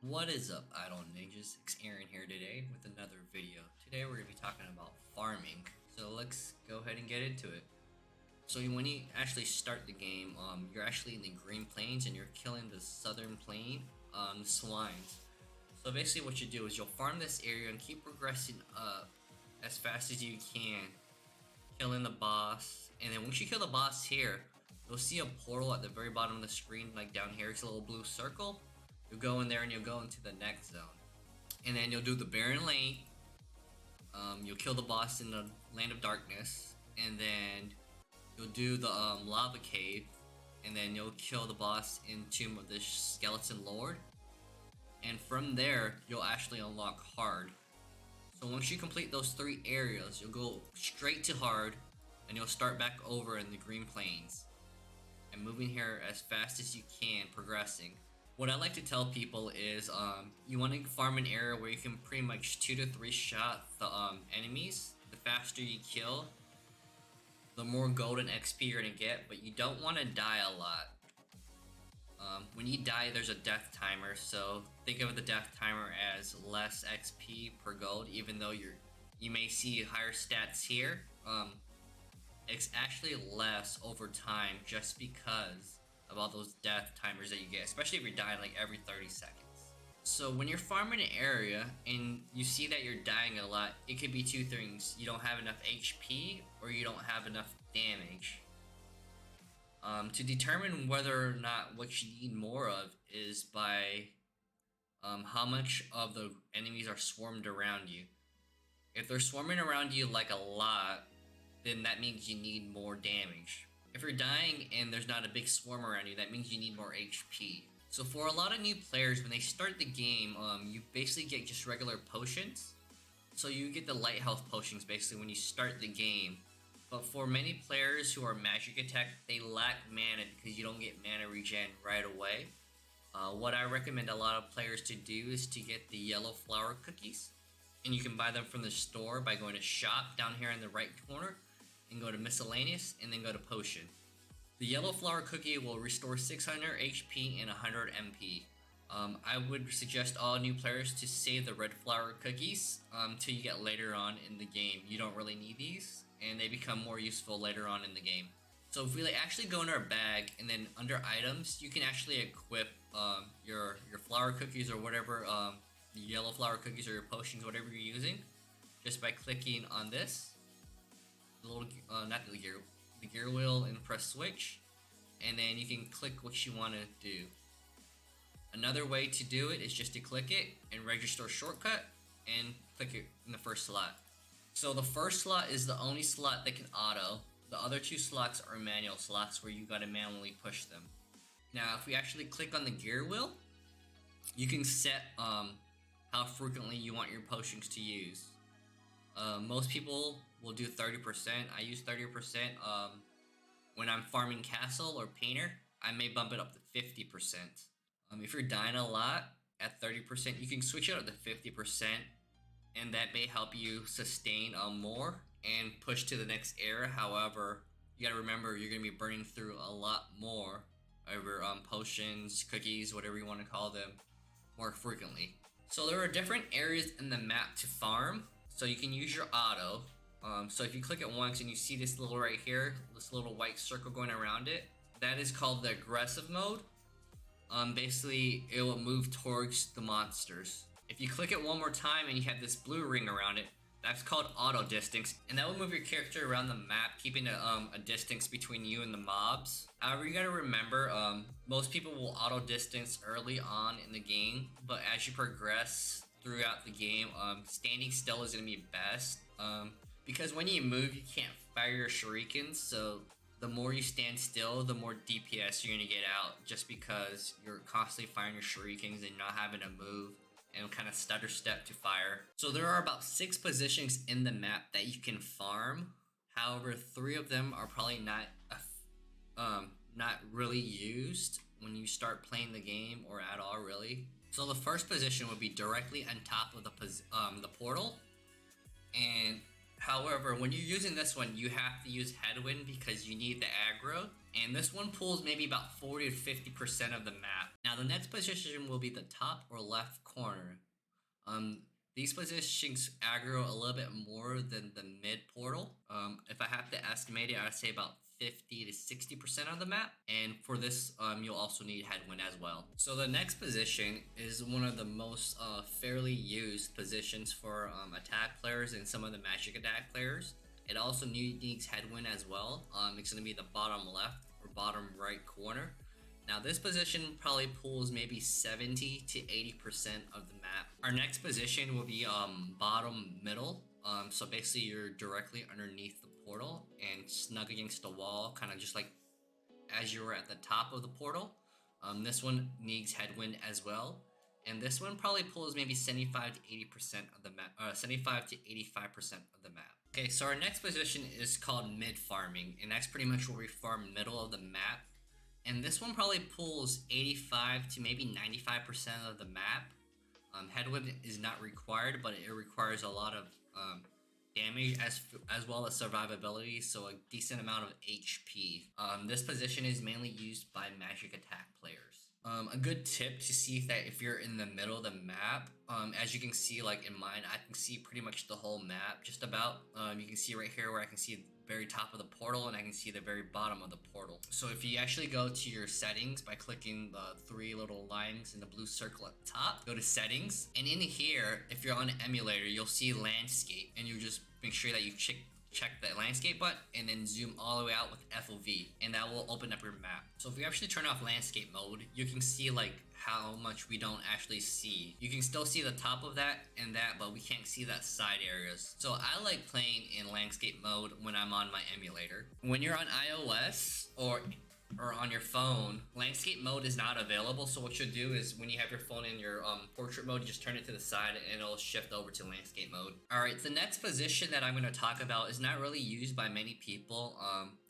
What is up, Idle Ninjas? It's Aaron here today with another video. Today we're going to be talking about farming. So let's go ahead and get into it. So when you actually start the game, you're actually in the Green Plains and you're killing the Southern Plain swines. So basically what you do is you'll farm this area and keep progressing up as fast as you can, killing the boss. And then once you kill the boss here, you'll see a portal at the very bottom of the screen, like down here. It's a little blue circle. You'll go in there and you'll go into the next zone. And then you'll do the Barren Lane. You'll kill the boss in the Land of Darkness. And then you'll do the Lava Cave. And then you'll kill the boss in Tomb of the Skeleton Lord. And from there, you'll actually unlock Hard. So once you complete those 3 areas, you'll go straight to Hard. And you'll start back over in the Green Plains. And moving here as fast as you can, progressing. What I like to tell people is you want to farm an area where you can pretty much 2 to 3 shot the enemies. The faster you kill, the more gold and XP you're going to get, but you don't want to die a lot. When you die, there's a death timer, so think of the death timer as less XP per gold, even though you may see higher stats here. It's actually less over time just because of all those death timers that you get, especially if you're dying like every 30 seconds. So when you're farming an area and you see that you're dying a lot, it could be 2 things. You don't have enough HP or you don't have enough damage. To determine whether or not what you need more of is by how much of the enemies are swarmed around you. If they're swarming around you like a lot, then that means you need more damage. If you're dying and there's not a big swarm around you, that means you need more HP. So for a lot of new players, when they start the game, you basically get just regular potions. So you get the light health potions basically when you start the game. But for many players who are magic attack, they lack mana because you don't get mana regen right away. What I recommend a lot of players to do is to get the yellow flower cookies. And you can buy them from the store by going to shop down here in the right corner. And go to miscellaneous and then go to potion. The yellow flower cookie will restore 600 HP and 100 MP. I would suggest all new players to save the red flower cookies till you get later on in the game. You don't really need these and they become more useful later on in the game. So if we actually go in our bag and then under items, you can actually equip your flower cookies or whatever, the yellow flower cookies or your potions, whatever you're using, just by clicking on this. The little, not the gear wheel, and press switch, and then you can click what you want to do. Another way to do it is just to click it and register shortcut and click it in the first slot. So the first slot is the only slot that can auto. The other 2 slots are manual slots where you gotta manually push them. Now if we actually click on the gear wheel, you can set how frequently you want your potions to use. Most people will do 30%. I use 30% when I'm farming castle or painter. I may bump it up to 50%. If you're dying a lot at 30%, you can switch it up to 50%, and that may help you sustain more and push to the next era. However, you gotta remember you're gonna be burning through a lot more of your potions, cookies, whatever you want to call them, more frequently. So there are different areas in the map to farm. So you can use your auto. So if you click it once and you see this little right here, this little white circle going around it, that is called the aggressive mode. Basically, it will move towards the monsters. If you click it one more time and you have this blue ring around it, that's called auto distance, and that will move your character around the map, keeping a distance between you and the mobs. However, you gotta remember, most people will auto distance early on in the game, but as you progress throughout the game, standing still is going to be best, because when you move you can't fire your shurikens, so the more you stand still, the more DPS you're going to get out, just because you're constantly firing your shurikens and not having to move and kind of stutter step to fire. So there are about 6 positions in the map that you can farm. However, 3 of them are probably not really used when you start playing the game, or at all really. So the first position would be directly on top of the portal, and however, when you're using this one, you have to use Headwind because you need the aggro. And this one pulls maybe about 40 to 50% of the map. Now the next position will be the top or left corner. These positions aggro a little bit more than the mid portal. If I have to estimate it, I'd say about 50 to 60% of the map. And for this, you'll also need headwind as well. So the next position is one of the most fairly used positions for attack players and some of the magic attack players. It also needs headwind as well. It's going to be the bottom left or bottom right corner. Now this position probably pulls maybe 70 to 80% of the map. Our next position will be bottom middle. So basically you're directly underneath the portal and snug against the wall, kind of just like as you were at the top of the portal. This one needs headwind as well. And this one probably pulls maybe 75 to 80% of the map, 75 to 85% of the map. Okay, so our next position is called mid farming, and that's pretty much where we farm middle of the map. And this one probably pulls 85 to maybe 95% of the map. Headwind is not required, but it requires a lot of damage as well as survivability, so a decent amount of HP. This position is mainly used by magic attack players. A good tip to see if you're in the middle of the map, as you can see, like in mine, I can see pretty much the whole map, just about. You can see right here where I can see the very top of the portal, and I can see the very bottom of the portal. So if you actually go to your settings by clicking the three little lines in the blue circle at the top, go to settings, and in here, if you're on an emulator, you'll see landscape, and you just make sure that you check the landscape button and then zoom all the way out with FOV, and that will open up your map. So if you actually turn off landscape mode, you can see like how much we don't actually see. You can still see the top of that and that, but we can't see that side areas. So I like playing in landscape mode when I'm on my emulator. When you're on iOS or on your phone, landscape mode is not available. So what you'll do is when you have your phone in your portrait mode, you just turn it to the side and it'll shift over to landscape mode. All right, the next position that I'm going to talk about is not really used by many people.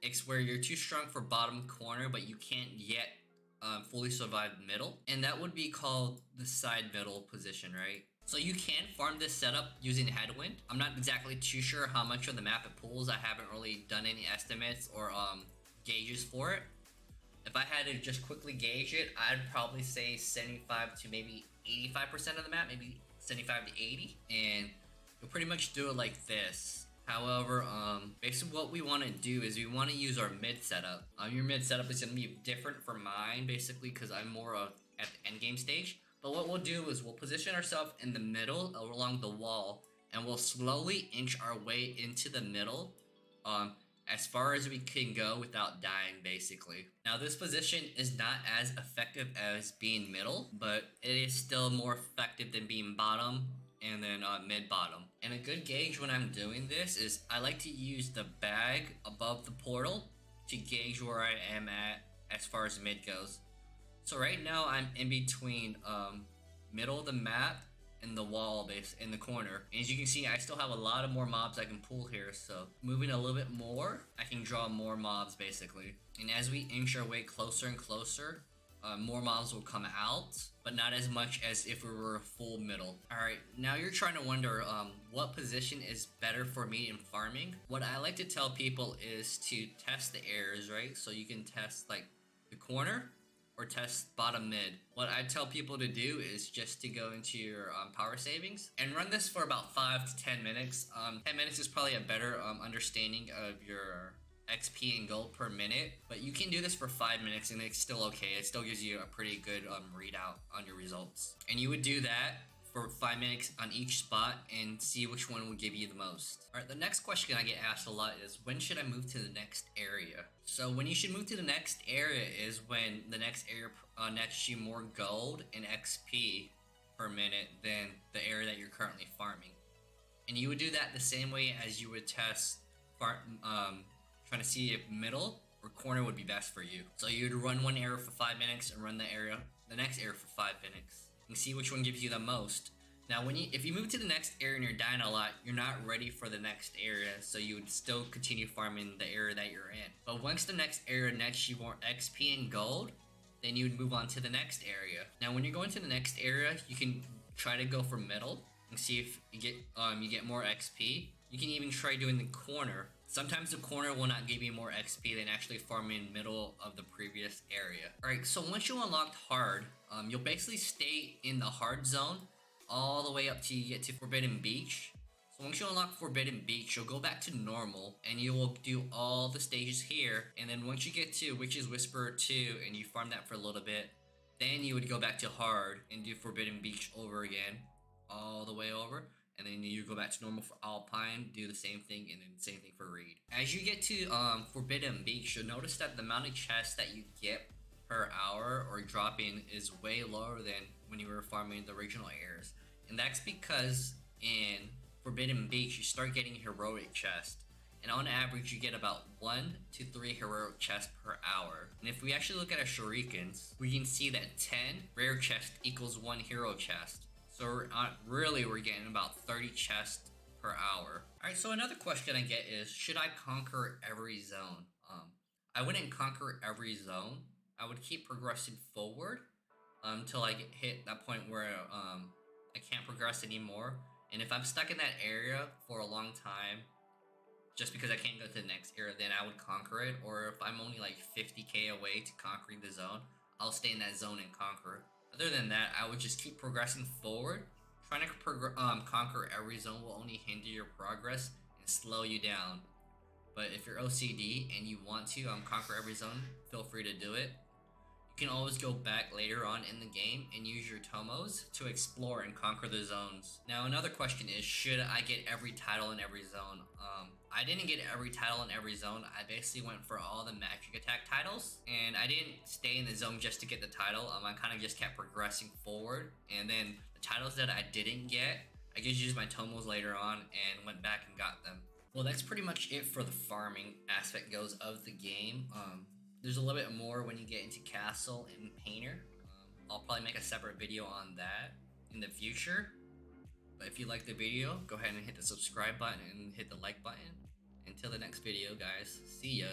It's where you're too strong for bottom corner, but you can't yet fully survive middle, and that would be called the side middle position, right? So you can farm this setup using headwind. I'm not exactly too sure how much of the map it pulls. I haven't really done any estimates or gauges for it. If I had to just quickly gauge it, I'd probably say 75 to maybe 85% of the map, maybe 75 to 80, and you'll pretty much do it like this. However, basically what we want to do is we want to use our mid setup. Your mid setup is going to be different from mine, basically, because I'm more of at the end game stage. But what we'll do is we'll position ourselves in the middle along the wall, and we'll slowly inch our way into the middle, as far as we can go without dying, basically. Now this position is not as effective as being middle, but it is still more effective than being bottom and then mid bottom. And a good gauge when I'm doing this is I like to use the bag above the portal to gauge where I am at as far as mid goes. So right now I'm in between middle of the map and the wall base in the corner. And as you can see, I still have a lot of more mobs I can pull here, so moving a little bit more, I can draw more mobs basically. And as we inch our way closer and closer, more mobs will come out, but not as much as if we were full middle. Alright, now you're trying to wonder what position is better for me in farming. What I like to tell people is to test the areas, right? So you can test like the corner or test bottom mid. What I tell people to do is just to go into your power savings and run this for about 5 to 10 minutes. 10 minutes is probably a better understanding of your XP and gold per minute, but you can do this for 5 minutes and it's still okay. It still gives you a pretty good readout on your results. And you would do that for 5 minutes on each spot and see which one will give you the most. Alright, the next question I get asked a lot is, when should I move to the next area? So when you should move to the next area is when the next area nets you more gold and XP per minute than the area that you're currently farming. And you would do that the same way as you would test trying to see if middle or corner would be best for you. So you'd run one area for 5 minutes and run the next area for 5 minutes and see which one gives you the most. Now if you move to the next area and you're dying a lot, you're not ready for the next area, so you would still continue farming the area that you're in. But once the next area nets you more XP and gold, then you would move on to the next area. Now when you're going to the next area, you can try to go for middle and see if you get more XP. You can even try doing the corner, Sometimes the corner will not give you more XP than actually farming middle of the previous area. Alright, so once you unlocked hard, you'll basically stay in the hard zone all the way up till you get to Forbidden Beach. So once you unlock Forbidden Beach, you'll go back to normal and you will do all the stages here. And then once you get to Witch's Whisperer 2 and you farm that for a little bit, then you would go back to hard and do Forbidden Beach over again, all the way over. And then you go back to normal for Alpine, do the same thing, and then same thing for Reed. As you get to Forbidden Beach, you'll notice that the amount of chests that you get per hour or dropping is way lower than when you were farming the original areas. And that's because in Forbidden Beach, you start getting heroic chests. And on average, you get about 1 to 3 heroic chests per hour. And if we actually look at our shurikens, we can see that 10 rare chests equals 1 hero chest. So we're getting about 30 chests per hour. Alright, so another question I get is, should I conquer every zone? I wouldn't conquer every zone. I would keep progressing forward until I hit that point where I can't progress anymore. And if I'm stuck in that area for a long time, just because I can't go to the next area, then I would conquer it. Or if I'm only like 50k away to conquering the zone, I'll stay in that zone and conquer. Other than that, I would just keep progressing forward. Trying to conquer every zone will only hinder your progress and slow you down. But if you're OCD and you want to conquer every zone, feel free to do it. You can always go back later on in the game and use your tomos to explore and conquer the zones. Now another question is, should I get every title in every zone? I didn't get every title in every zone. I basically went for all the magic attack titles, and I didn't stay in the zone just to get the title. I kind of just kept progressing forward, and then the titles that I didn't get, I just used my tomos later on and went back and got them. Well, that's pretty much it for the farming aspect goes of the game. There's a little bit more when you get into Castle and Painter. I'll probably make a separate video on that in the future. But if you like the video, go ahead and hit the subscribe button and hit the like button. Until the next video, guys. See ya.